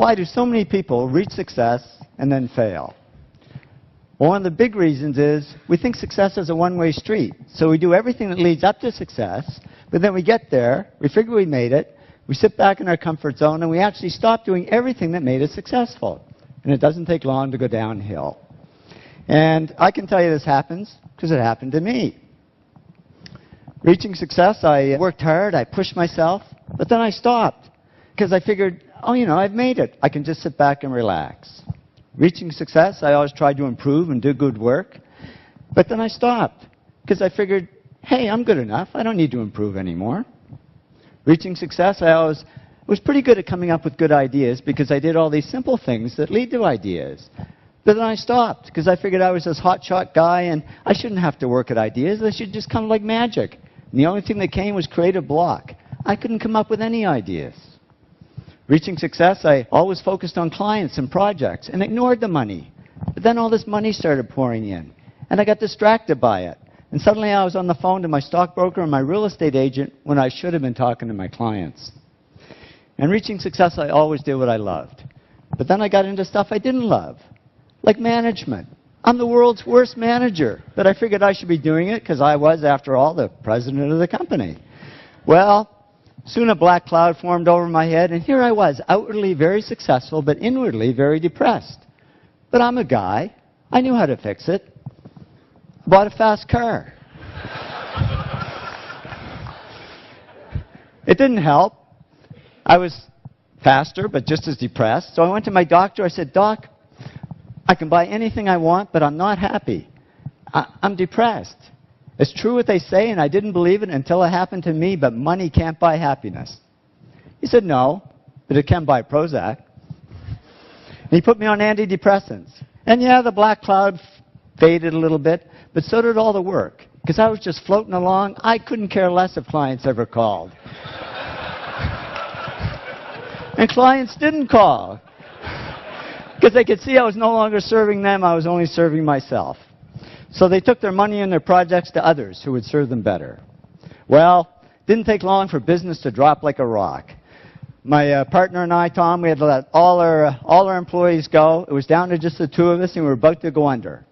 Why do so many people reach success and then fail? Well, one of the big reasons is we think success is a one-way street. So we do everything that leads up to success, but then we get there, we figure we made it, we sit back in our comfort zone, and we actually stop doing everything that made us successful. And it doesn't take long to go downhill. And I can tell you this happens because it happened to me. Reaching success, I worked hard, I pushed myself, but then I stopped because I figured, oh, you know, I've made it. I can just sit back and relax. Reaching success, I always tried to improve and do good work, but then I stopped because I figured, hey, I'm good enough. I don't need to improve anymore. Reaching success, I was pretty good at coming up with good ideas because I did all these simple things that lead to ideas. But then I stopped because I figured I was this hotshot guy and I shouldn't have to work at ideas. They should just come like magic. And the only thing that came was creative block. I couldn't come up with any ideas. Reaching success, I always focused on clients and projects and ignored the money. But then all this money started pouring in, and I got distracted by it. And suddenly I was on the phone to my stockbroker and my real estate agent when I should have been talking to my clients. And reaching success, I always did what I loved. But then I got into stuff I didn't love, like management. I'm the world's worst manager, but I figured I should be doing it because I was, after all, the president of the company. Well, soon a black cloud formed over my head, and here I was, outwardly very successful, but inwardly very depressed. But I'm a guy. I knew how to fix it. Bought a fast car. It didn't help. I was faster, but just as depressed. So I went to my doctor. I said, Doc, I can buy anything I want, but I'm not happy. I'm depressed. It's true what they say, and I didn't believe it until it happened to me, but money can't buy happiness. He said, no, but it can buy Prozac. And he put me on antidepressants. And yeah, the black cloud faded a little bit, but so did all the work. Because I was just floating along. I couldn't care less if clients ever called. And clients didn't call. Because they could see I was no longer serving them, I was only serving myself. So they took their money and their projects to others who would serve them better. Well, it didn't take long for business to drop like a rock. My partner and I, Tom, we had to let all our employees go. It was down to just the two of us, and we were about to go under.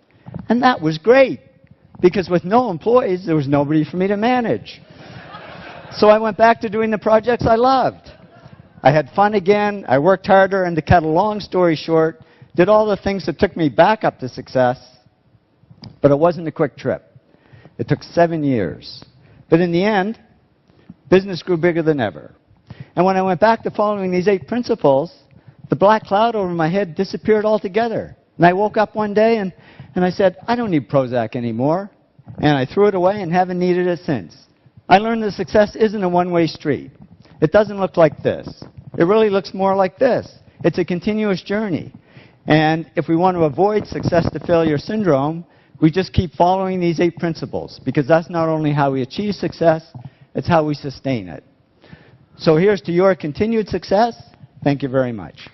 And that was great, because with no employees, there was nobody for me to manage. So I went back to doing the projects I loved. I had fun again, I worked harder, and to cut a long story short, did all the things that took me back up to success, but it wasn't a quick trip. It took 7 years. But in the end, business grew bigger than ever. And when I went back to following these 8 principles, the black cloud over my head disappeared altogether. And I woke up one day and I said, I don't need Prozac anymore. And I threw it away and haven't needed it since. I learned that success isn't a one-way street. It doesn't look like this. It really looks more like this. It's a continuous journey. And if we want to avoid success to failure syndrome, we just keep following these 8 principles, because that's not only how we achieve success, it's how we sustain it. So here's to your continued success. Thank you very much.